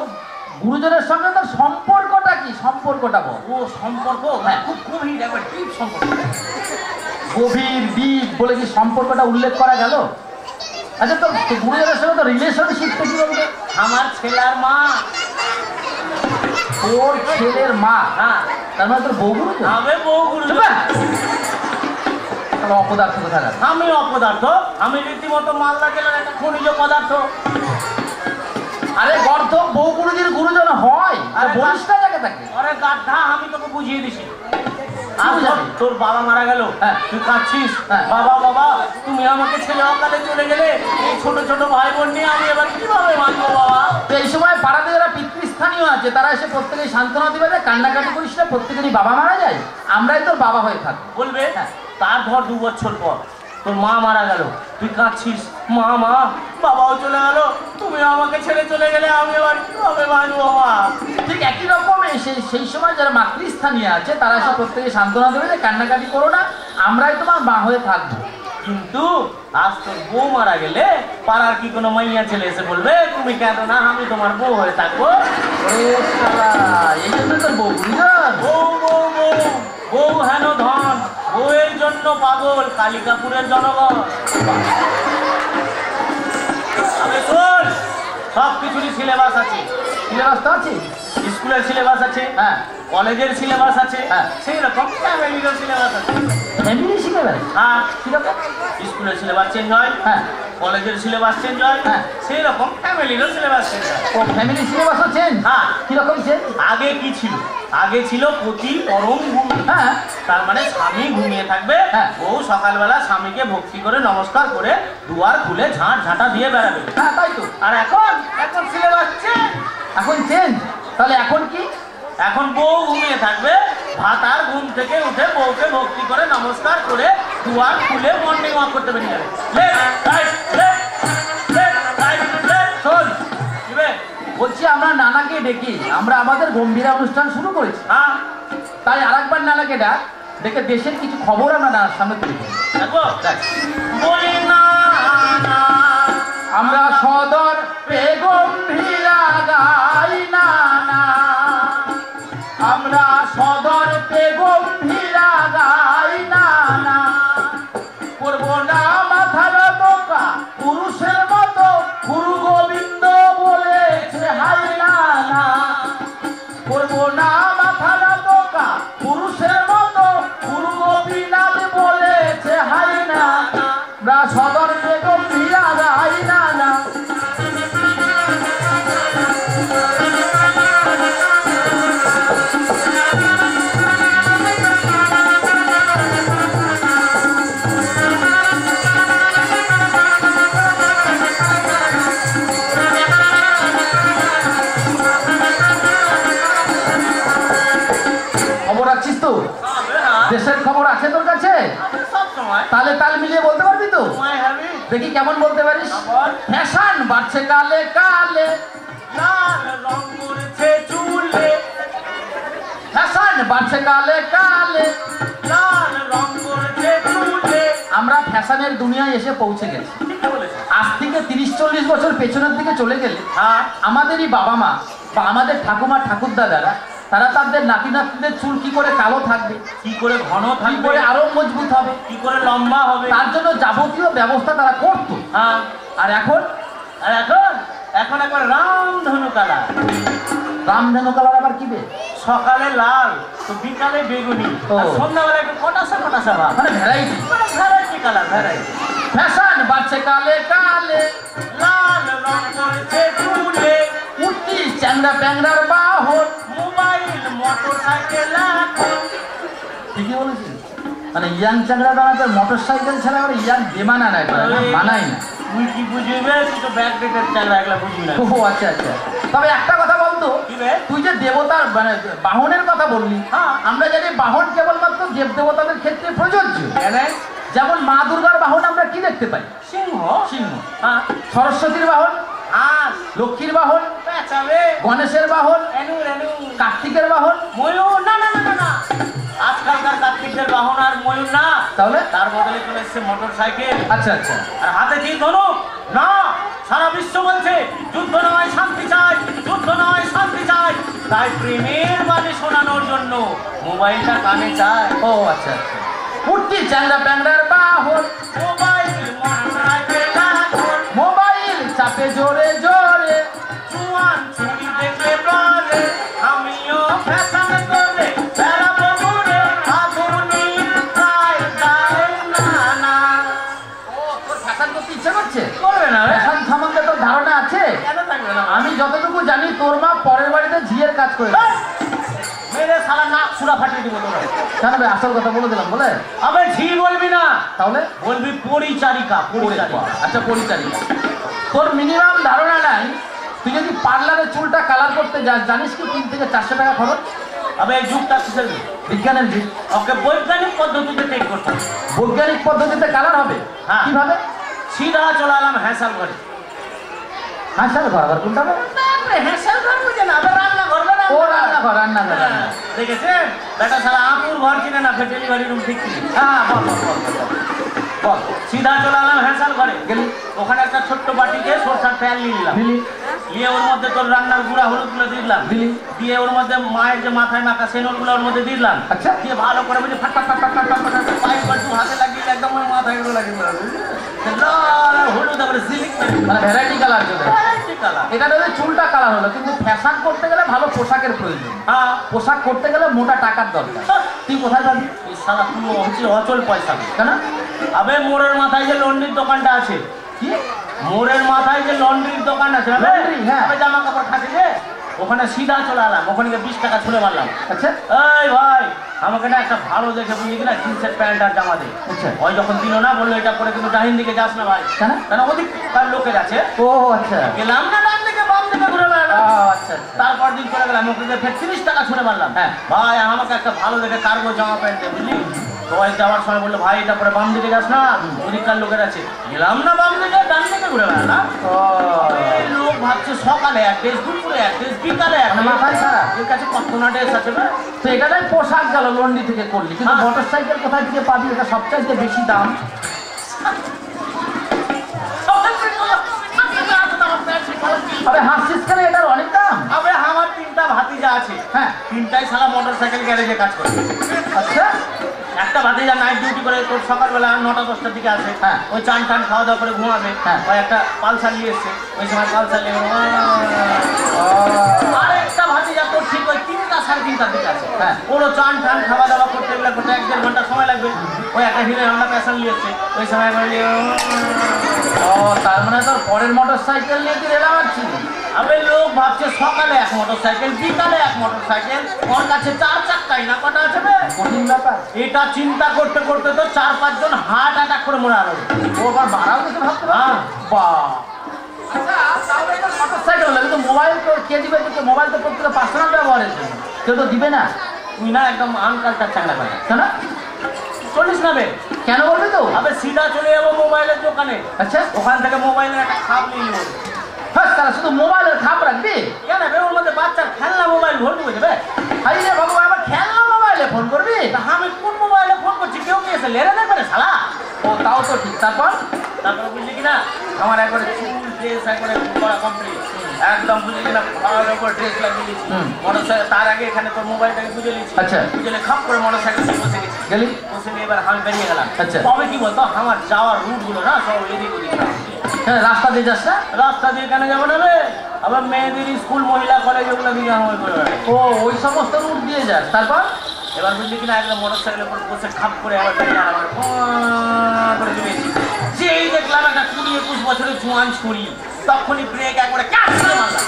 গুরুজনের সঙ্গে তোর সম্পর্কটা কি? সম্পর্কটা বল। ও সম্পর্ক? হ্যাঁ, খুব গভীর, একবার ডিপ সম্পর্ক। গভীর ডিপ বলে কি সম্পর্কটা উল্লেখ করা গেল? আচ্ছা, তোর গুরুজনের সঙ্গে তো রিলেশনশিপটা কি বলবে? আমার ছেলের মা। তোর ছেলের মা? হ্যাঁ। তার মানে তোর বউ গুরুজন? আমি বউ গুরুজন। অপদার্থ কোথায়? আমি অপদার্থ? আমি রীতিমতো মালদা জেলার একটা খনিজ পদার্থ। আরে গর্ধ বউ গুরুজির গুরুজন হয়, আর বলিস না যাকে তাকে। আরে গাধা, আমি তোকে বুঝিয়ে দিছি। তোর বাবা মারা গেল, তুই কাঁদছিস, বাবা বাবা তুমি আমাকে ছেলে অকালে চলে গেলে, এই ছোট ছোট ভাই বোন নিয়ে আমি এবার কিভাবে মানবো বাবা? তো এই সময় পাড়াতে যারা পিতৃস্থানীয় আছে তারা এসে প্রত্যেকেই সান্ত্বনা দিবে, কান্নাকাটি করিস না, প্রত্যেকেরই বাবা মারা যায়, আমরাই তোর বাবা হয়ে থাকবো। বলবে তার ধর 2 বছর পর তোর মা মারা গেল, তুই কাঁদছিস, মা মা বাবাও চলে গেল, তুমি আমাকে ছেড়ে চলে গেলে আমি এবার কিভাবে মানবো বাবা? ঠিক একই রকম সেই সময় যারা মাতৃস্থানীয় আছে তারা এসে প্রত্যেকে সান্ত্বনা দেবে যে কান্নাকাটি করো না, আমরাই তোমার মা হয়ে থাকবো। কিন্তু আজ তোর বউ মারা গেলে পাড়ার কি কোনো মাইয়া ছেলে এসে বলবে তুমি কেন না আমি তোমার বউ হয়ে থাকবো? এই জন্য তোর বউ বুঝলেন, বউ বউ বউ বউ হেন ধন, বউয়ের জন্য পাগল কালিকাপুরের জনগণ। আমি শোন, সব কিছুরই সিলেবাস আছে। সিলেবাস তো আছে, স্কুলের সিলেবাস আছে, হ্যাঁ, কলেজের সিলেবাস আছে, হ্যাঁ, সেই রকম ফ্যামিলির সিলেবাস আছে। Family syllabus? হ্যাঁ, কিরকম? স্কুলের সিলেবাস চেঞ্জ হয়, হ্যাঁ, কলেজের সিলেবাস চেঞ্জ হয়, হ্যাঁ, সেই রকম ফ্যামিলিরও সিলেবাস চেঞ্জ হয়। ও ফ্যামিলি সিলেবাসও চেঞ্জ? হ্যাঁ। কিরকম চেঞ্জ? আগে কি ছিল? আগে ছিল পতি পরম ভূমি। হ্যাঁ, তার মানে স্বামী ঘুমিয়ে থাকবে, হ্যাঁ, বউ সকালবেলা স্বামীকে ভক্তি করে নমস্কার করে দুয়ার খুলে ঝাঁট ঝাঁটা দিয়ে বেড়াবে। হ্যাঁ, তাই তো। আর এখন এখন সিলেবাস চেঞ্জ। এখন চেঞ্জ? তাহলে এখন কি? এখন বউ ঘুমিয়ে থাকবে, ভাতার ঘুম থেকে উঠে বউকে ভক্তি করে নমস্কার করে দুয়ার খুলে মর্নিং ওয়াক করতে বেরিয়ে যাবে। শোন, বলছি আমরা নানাকে ডেকে আমরা আমাদের গম্ভীর অনুষ্ঠান শুরু করেছি, হ্যাঁ, তাই আরেকবার নানাকে ডেকে দেশের কিছু খবর আমরা নানার সামনে তুলে ধরি। বলি না আমরা সদর পে গম্ভীরা গাই না, আমরা সদর পে গম্ভীরা গাই না, করবো না মাথার বোকা পুরুষের মতো, গুরু গোবিন্দ বলেছে হাই না, করবো না মাথার বোকা পুরুষের মতো, গুরু গোপীনাথ বলেছে হাই না, আমরা সদর পে গম্ভীরা গাই না। দেশের খবর আছে তোর কাছে? তাহলে তাল মিলিয়ে বলতে পারবি তো? দেখি কেমন বলতে পারিস। ফ্যাশন বাড়ছে কালে কালে, ফ্যাশন বাড়ছে কালে কালে, আমরা ফ্যাশনের দুনিয়ায় এসে পৌঁছে গেছি। আজ থেকে 30-40 বছর পেছনের দিকে চলে গেলে আমাদেরই বাবা মা বা আমাদের ঠাকুমা ঠাকুরদাদারা তারা তাদের নাতি নাতনিদের চুল কি করে কালো থাকবে, কি করে ঘন কি করে আরো মজবুত হবে, কি করে লম্বা হবে, তার জন্য যাবতীয় ব্যবস্থা তারা করতো। হ্যাঁ, আর এখন এখন একবার রামধনু কালার। রামধনু কালার আবার কি বে? সকালে লাল তো বিকালে বেগুনি, সন্ধ্যাবেলা একটু কটাসা কটাসা ভাব, মানে variety, variety colour, variety. Fashion বাড়ছে কালে কালে, লাল রং করেছে চুলে, উঠতি চ্যাংরা প্যাংরার বাহন, মোবাইল মোটর সাইকেল। ঠিকই বলেছিস, মানে ইয়াং চ্যাংরা বানাতে মোটর সাইকেল ছাড়া আবার ইয়াং বেমানা নাই, মানাই না। তুই কি বুঝবে? তুই তো ব্যাক ডেটের চ্যাংরা এগুলা বুঝবি না। ও আচ্ছা আচ্ছা, তবে একটা কথা বলতো, তুই যে দেবতার মানে বাহনের কথা বললি, আমরা জানি বাহন কেবলমাত্র দেব দেবতাদের ক্ষেত্রে প্রযোজ্য। যেমন মা দুর্গার বাহন আমরা কি দেখতে পাই? সিংহ। সিংহ। সরস্বতীর বাহন হাঁস, লক্ষ্মীর বাহন পেঁচাবে, গণেশের বাহন কার্তিকের বাহন ময়ূর। না না না না, আজকালকার কার্তিকের বাহন আর ময়ূর না, তাহলে তার বদলে চলে এসছে মোটর সাইকেল। আচ্ছা আচ্ছা, আর হাতে কি ধনুক? না, সারা বিশ্ব বলছে যুদ্ধ নয় শান্তি চাই, যুদ্ধ নয় শান্তি চাই, তাই প্রেমের বাণী শোনানোর জন্য মোবাইলটা কানে চায়। ও আচ্ছা আচ্ছা, উঠতি চ্যাংরা প্যাংরার বাহন, মোবাইল মোটর সাইকেল, মোবাইল চাপে জোরে জোরে, জুয়ান ছুরি দেখে বলে আমিও ফ্যাশন করে বেড়াবো ঘুরে, আধুনিক গায় গায় না। আমি যতটুকু জানি তোর মা পরের বাড়িতে ঝিয়ের কাজ করে মেরে শালা নাক সুরা ফাটিয়ে দিব তোরা। কেন ভাই আসল কথা বলে দিলাম বলে? আবে ঝি বলবি না, তাহলে বলবি পরিচারিকা। আচ্ছা পরিচারিকা। তোর মিনিমাম ধারণা নাই তুই যদি পার্লারে চুলটা কালার করতে যাস জানিস কি 3 থেকে 400 টাকা খরচ? আবে এই যুগটা কিসের যুগ? বিজ্ঞানের যুগ। ওকে বৈজ্ঞানিক পদ্ধতিতে ঠিক করতে হবে। বৈজ্ঞানিক পদ্ধতিতে কালার হবে? হ্যাঁ। কিভাবে? সিধা চলে এলাম হ্যাঁসাল ঘরে। হাঁসার ঘর আবার কোনটা? হ্যাঁসাল ঘর বুঝে না, আবে রান্না ঘর। ও রান্নাঘর। দেখেছেন বেটা শালা আপুর ঘর কিনে না ডেলিভারি রুম ঠিক কিনে। হ্যাঁ বল। সিধা চলে এলাম হ্যাঁসাল ঘরে। গেলি ওখানে একটা ছোট্ট বাটিতে সরষার তেল নিয়ে নিলাম। নিয়ে ওর মধ্যে তোর রান্নার গুঁড়া হলুদগুলো দিয়ে দিলাম। দিয়ে ওর মধ্যে মায়ের যে মাথায় মাখা সেনলগুলো ওর মধ্যে দিয়ে দিলাম। আচ্ছা। দিয়ে ভালো করে বুঝে ফাট পাইপ বাটু হাতে লাগিয়ে একদম ওর মাথায় গুলো লাগিয়ে লাল হলুদ আবার জিলিক মানে ভ্যারাইটি কালার চলে। এটা যদি চুলটা কালার হলো, কিন্তু ফ্যাশন করতে গেলে ভালো পোশাকের প্রয়োজন। হ্যাঁ, পোশাক করতে গেলে মোটা টাকার দরকার। তুই কোথায় পাবি? এই শালা পুরো হচ্ছে অচল পয়সা। কেন? আবে মোড়ের মাথায় যে লন্ড্রির দোকানটা আছে। কি? মোড়ের মাথায় যে লন্ড্রির দোকান আছে, হ্যাঁ, জামা কাপড় খাতে যে ওখানে সিধা চলে এলাম। ওখানে 20 টাকা ছুড়ে মারলাম। আচ্ছা। এই ভাই আমাকে না একটা ভালো দেখে বুঝলি কিনা জিন্সের প্যান্ট আর জামা দে। আচ্ছা। ওই যখন দিল না বললো এটা পরে কিন্তু ডাহিন দিকে যাস না ভাই। কেন ওদিক তার লোকের আছে। ও আচ্ছা। গেলাম না ডান দিকে বাম দিকে ঘুরে বেড়ালাম। আচ্ছা। তারপর দিন চলে গেলাম, ওকে ফের 30 টাকা ছুড়ে মারলাম। হ্যাঁ ভাই আমাকে একটা ভালো দেখে কার্গো জামা প্যান্ট দে বুঝলি। সবাই যাওয়ার সময় বললো ভাই এটা পরে বাম দিকে যাস না ওদিককার লোকের আছে। গেলাম না বাম দিকে, ডান দিকে ঘুরে বেড়ালাম। লোক ভাবছে সকালে এক ড্রেস, দুপুরে এক ড্রেস, বিকালে এক মাথায় সারা। এর কাছে কত না ড্রেস আছে না। তো এটাই পোশাক গেল লন্ডি থেকে করলি, কিন্তু মোটর সাইকেল কোথায় থেকে পাবি? এটা সবচাইতে বেশি দাম। আরে হাসছিস কেন? এটার অনেক দাম। আবে আমার 3টা ভাতিজা আছে। হ্যাঁ। 3টাই শালা মোটর সাইকেল গ্যারেজে কাজ করে। আচ্ছা। একটা ভাতিজা নাইট ডিউটি করে, তোর সকালবেলা 9টা-10টার দিকে আসে। হ্যাঁ। ওই চান টান খাওয়া দাওয়া করে ঘুমাবে। হ্যাঁ। ওই একটা পালসার নিয়ে এসছে, ওই সময় পালসার নিয়ে আর একটা ভাতিজা তোর ঠিক ওই 3টা-3:30টার দিকে আছে। হ্যাঁ। ওরও চান টান খাওয়া দাওয়া করতে গেলে 1-1.5 ঘন্টা সময় লাগবে। ওই একটা হিরো হন্ডা প্যাশন নিয়ে এসছে, ওই সময় তার মানে তোর পরের মোটর সাইকেল নিয়ে তুই রেলা মারছিস? আবে লোক ভাবছে সকালে এক মোটর সাইকেল, বিকালে এক মোটর সাইকেল, ওর কাছে 4 চাক্কাই না কটা আছে বে? কঠিন ব্যাপার। এটা চিন্তা করতে করতে তো 4-5 জন হার্ট অ্যাটাক করে মরে গেল। ও আবার ভাড়াও কিছু ভাবতে পারবে? হ্যাঁ। বাহ। আচ্ছা তাহলে এটা মোটর সাইকেল হলো, কিন্তু মোবাইল তো কে দিবে? মোবাইল তো প্রত্যেকটা পার্সোনাল ব্যবহারের জন্য, কেউ তো দিবে না। তুই না একদম আনকালচার চাঙ্গা করে কেন চলিস না বে? কেন বলবি তো? আবে সিধা চলে যাবো মোবাইলের দোকানে। আচ্ছা। ওখান থেকে মোবাইলের একটা খাপ নিয়ে নেবো। হ্যাঁ, তারা শুধু মোবাইলের খাপ রাখবি? কেন বে? ওর মধ্যে বাচ্চার খেলনা মোবাইল ভর্তি হয়ে যাবে। হাই রে ভগবান, আমার খেলনা মোবাইলে ফোন করবি? আমি কোন মোবাইলে ফোন করছি কেউ কি এসে লেরে দেখবে না শালা। ও তাও তো ঠিক। তারপর বুঝলি কিনা আমার একবারে চুল ড্রেস একবারে করা কমপ্লিট, একদম বুঝলি কিনা ভালো করে ড্রেস লাগিয়ে দিয়েছি। মোটরসাইকেল তার আগে এখানে তোর মোবাইলটাকে বুঝে নিয়েছি। আচ্ছা। বুঝলে খাপ করে মোটরসাইকেল বসে গেছি। গেলি? বসে নিয়ে এবার আমি বেরিয়ে গেলাম। আচ্ছা। তবে কি বলতো আমার যাওয়ার রুট গুলো না সব এদিক ওদিক। হ্যাঁ, রাস্তা দিয়ে যাস না? রাস্তা দিয়ে কেন যাবো না রে? আবার মেয়েদের স্কুল, মহিলা কলেজ ওগুলো দিকে আমার করে বেড়াই। ও ওই সমস্ত রুট দিয়ে যাস। তারপর এবার বুঝলি কিনা একদম মোটরসাইকেলের উপর বসে খাপ করে আবার বেরিয়ে আমার করে চলেছি। যেই দেখলাম একটা 20-21 বছরের জোয়ান ছুরি, তখনই ব্রেক একবারে ক্যাচ করে মারলাম।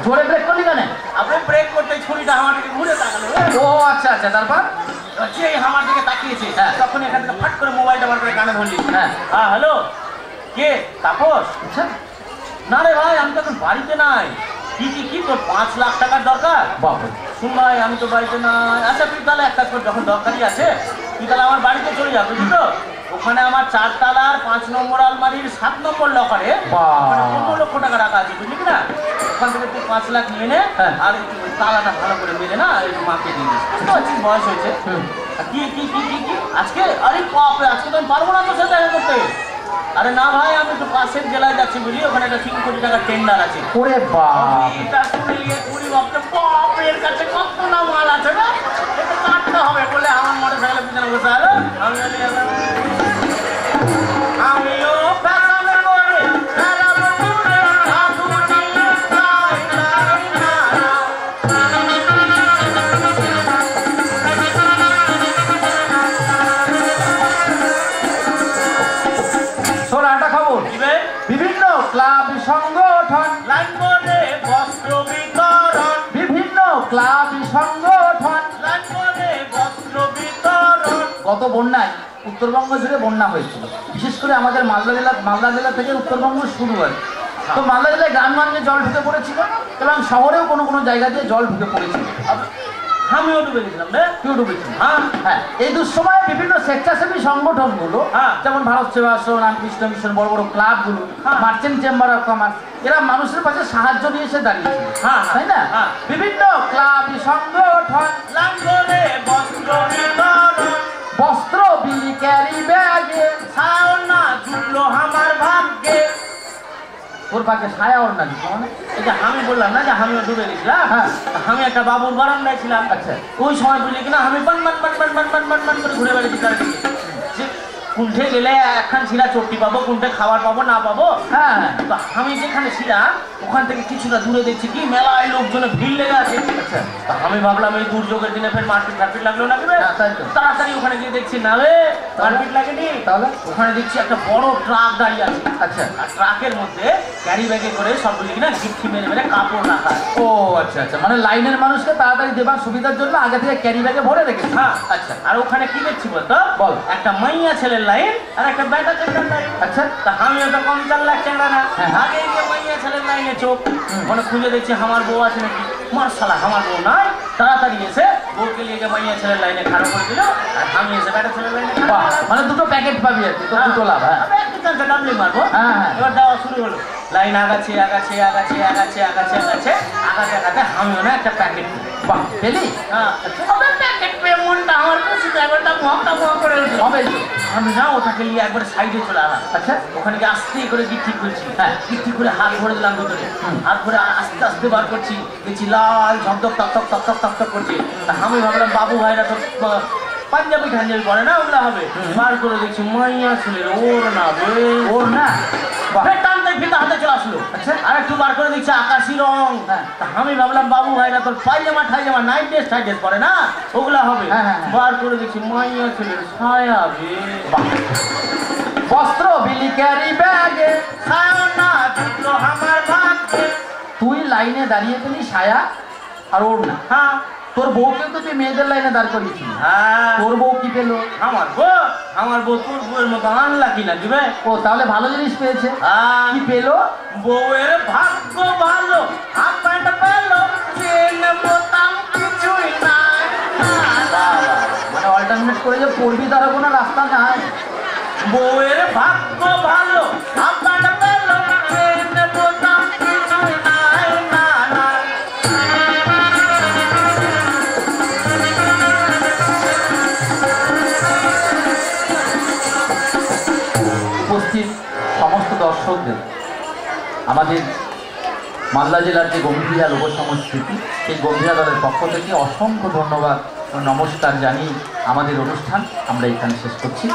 জোরে ব্রেক করলি কেন? আপনি ব্রেক করতে ছুরিটা আমার দিকে ঘুরে তাকালো। ও আচ্ছা আচ্ছা। তারপর যেই আমার দিকে তাকিয়েছে তখন এখান থেকে ফাট করে মোবাইলটা আমার করে কানে ধরলি। হ্যাঁ। হ্যাঁ হ্যালো, কে? তাপস? আচ্ছা। না রে ভাই আমি তো এখন বাড়িতে নাই। কি তোর 5 লাখ টাকার দরকার? বাবা শুন ভাই আমি তো বাড়িতে নাই। আচ্ছা তুই তাহলে একটা কর, যখন দরকারই আছে তুই তাহলে আমার বাড়িতে চলে যা, বুঝলি তো? ওখানে আমার 4 তলার 5 নম্বর আলমারির 7 নম্বর লকারে 15 লক্ষ টাকা রাখা আছে, বুঝলি কিনা? ওখান থেকে তুই 5 লাখ নিয়ে নে, আর ওই তালাটা ভালো করে মেরে না মাকে দিয়ে দিস। বুঝতে পারছিস বয়স হয়েছে। কি আজকে? আরে বাপরে, আজকে তো আমি পারবো না তোর সাথে দেখা করতে। আরে না ভাই আমি তো পাশের জেলায় যাচ্ছি বুঝলি, ওখানে একটা 3 কোটি টাকার টেন্ডার আছে। ওরে বাপ, এটা শুনে নিয়ে কুড়ি বাপরে বাপের কাছে কত না মাল আছে না, এটা কাটতে হবে বলে আমার মোটরসাইকেলের পিছনে বসে আলো। আমিও ফ্যাশনে করে বিভিন্ন ক্লাব সংগঠন বন্যায় উত্তরবঙ্গ জুড়ে বন্যা হয়েছিল, বিশেষ করে আমাদের মালদা জেলা থেকে উত্তরবঙ্গ শুরু হয়। তো মালদা জেলায় গ্রামগঞ্জে জল ঢুকে পড়েছিল এবং শহরেও কোনো কোনো জায়গা দিয়ে জল ঢুকে পড়েছিল। আমিও ডুবে গেছিলাম রে। কেউ ডুবেছিল? হ্যাঁ। এই দুঃসময়ে বিভিন্ন স্বেচ্ছাসেবী সংগঠনগুলো, যেমন ভারত সেবাশ্রম, রামকৃষ্ণ মিশন, বড় বড় ক্লাবগুলো, মার্চেন্ট চেম্বার অফ কমার্স, এরা মানুষের পাশে সাহায্য নিয়ে এসে দাঁড়িয়েছিল, তাই না? বিভিন্ন ক্লাব সংগঠন বস্ত্র বিলি ক্যারি ব্যাগে ছাওনা জুটলো আমার ভাগ্যে। ওর ভাগ্যে ছায়া ওর না মানে এই যে আমি বললাম না যে আমিও ডুবে গেছিলাম, আমি একটা বাবুর বারান্দায় ছিলাম। আচ্ছা। ওই সময় বুঝলি কিনা আমি বান করে ঘুরে বেড়েছি চারিদিকে। কুণ্ঠে গেলে একখান ছিলা চট্টি পাবো, কুণ্ঠে খাবার পাবো না পাবো। হ্যাঁ। তো আমি যেখানে ছিলাম ওখান থেকে কিছুটা দূরে দেখছি কি মেলায় লোকজনে ভিড় লেগে আছে। আচ্ছা। আমি ভাবলাম এই দুর্যোগের দিনে ফের মারপিট লাগলো না কেবে, তাড়াতাড়ি ওখানে গিয়ে দেখছি না রে মারপিট লাগেনি। তাহলে ওখানে দেখছি একটা বড় ট্রাক দাঁড়িয়ে আছে। আচ্ছা। আর ট্রাকের মধ্যে ক্যারি ব্যাগে করে সবগুলি কিনা ঝিটকি মেরে মেরে কাপড় রাখা। ও আচ্ছা আচ্ছা, মানে লাইনের মানুষকে তাড়াতাড়ি দেবার সুবিধার জন্য আগে থেকে ক্যারি ব্যাগে ভরে রেখেছে। হ্যাঁ। আচ্ছা। আর ওখানে কি দেখছি বলতো, বল। একটা মাইয়া ছেলের লাইন আর একটা বেটা ছেলের লাইন। আচ্ছা। তা আমিও তো কম চাল লাগছে না। হ্যাঁ। আগে গিয়ে মাইয়া ছেলের লাইনে চোখ মানে খুঁজে দেখছি আমার বউ আছে নাকি। মার্শাল্লাহ আমার বউ নাই। তাড়াতাড়ি এসে বউকে নিয়ে গিয়ে মাইয়া ছেলের লাইনে খাড়া করে দিল, আর আমি এসে বেটা ছেলের লাইনে খাড়া করলাম। মানে দুটো প্যাকেট পাবি আর কি, তো দুটো লাভ। হ্যাঁ। আমি একটু চান্সে ডাবলি মারবো। হ্যাঁ, হ্যাঁ। এবার দেওয়া শুরু হলো, লাইন আগাচ্ছে আমিও না একটা প্যাকেট বাহ, পেলি? প্যাকেট পেয়ে মনটা আমার খুশি ব্যাপারটা মহা করে উঠলো। হবে তো। আমি না ওটাকে নিয়ে একবার সাইডে চলে আলাম। আচ্ছা। ওখানে গিয়ে আস্তে করে গিট করছি। হ্যাঁ, গিট করে হাত ভরে দিলাম ভিতরে। হাত ভরে আস্তে আস্তে বার করছি, দেখছি লাল ঝকঝক টক করছে। আমি ভাবলাম বাবু ভাইরা তো পাঞ্জাবি ঠাঞ্জাবি পরে না, ওগুলা হবে। বার করে দেখছি মাইয়া ছেলের ওর না রে, ওর না। টানতে ফিতে হাতে চলে আসলো। আচ্ছা। আর একটু বার করে দেখছি আকাশি রং। আমি ভাবলাম বাবু ভাইরা তোর পায়জামা ঠাইজামা নাইট ড্রেস পরে না, ওগুলা হবে। বার করে দেখছি মাইয়া ছেলের ছায়া রে। বস্ত্র বিলি ক্যারি ব্যাগে ছায়া জুটলো আমার ভাগ্যে। তুই লাইনে দাঁড়িয়ে পেলি ছায়া আর ওর না। হ্যাঁ। তোর বউকে তো তুই মেয়েদের লাইনে দাঁড় করিয়েছিলি। হ্যাঁ। তোর বউ কি পেলো? আমার বউ তোর বউয়ের মতো আনলাকি না দিবে। ও তাহলে ভালো জিনিস পেয়েছে। কি পেলো? বউয়ের ভাগ্য ভালো, হাফ প্যান্ট পেলো, চেন বোতাম কিছুই নাই। মানে অল্টারনেট করে যে পড়বি তার কোনো রাস্তা নাই। বউয়ের ভাগ্য ভালো, হাফ প্যান্ট পেলো, চেন বোতাম কিছুই নাই। উপস্থিত সমস্ত দর্শকদের আমাদের মালদা জেলার যে গম্ভীরা লোক সংস্কৃতি, সেই গম্ভীরা দলের পক্ষ থেকে অসংখ্য ধন্যবাদ ও নমস্কার জানিয়ে আমাদের অনুষ্ঠান আমরা এখানে শেষ করছি।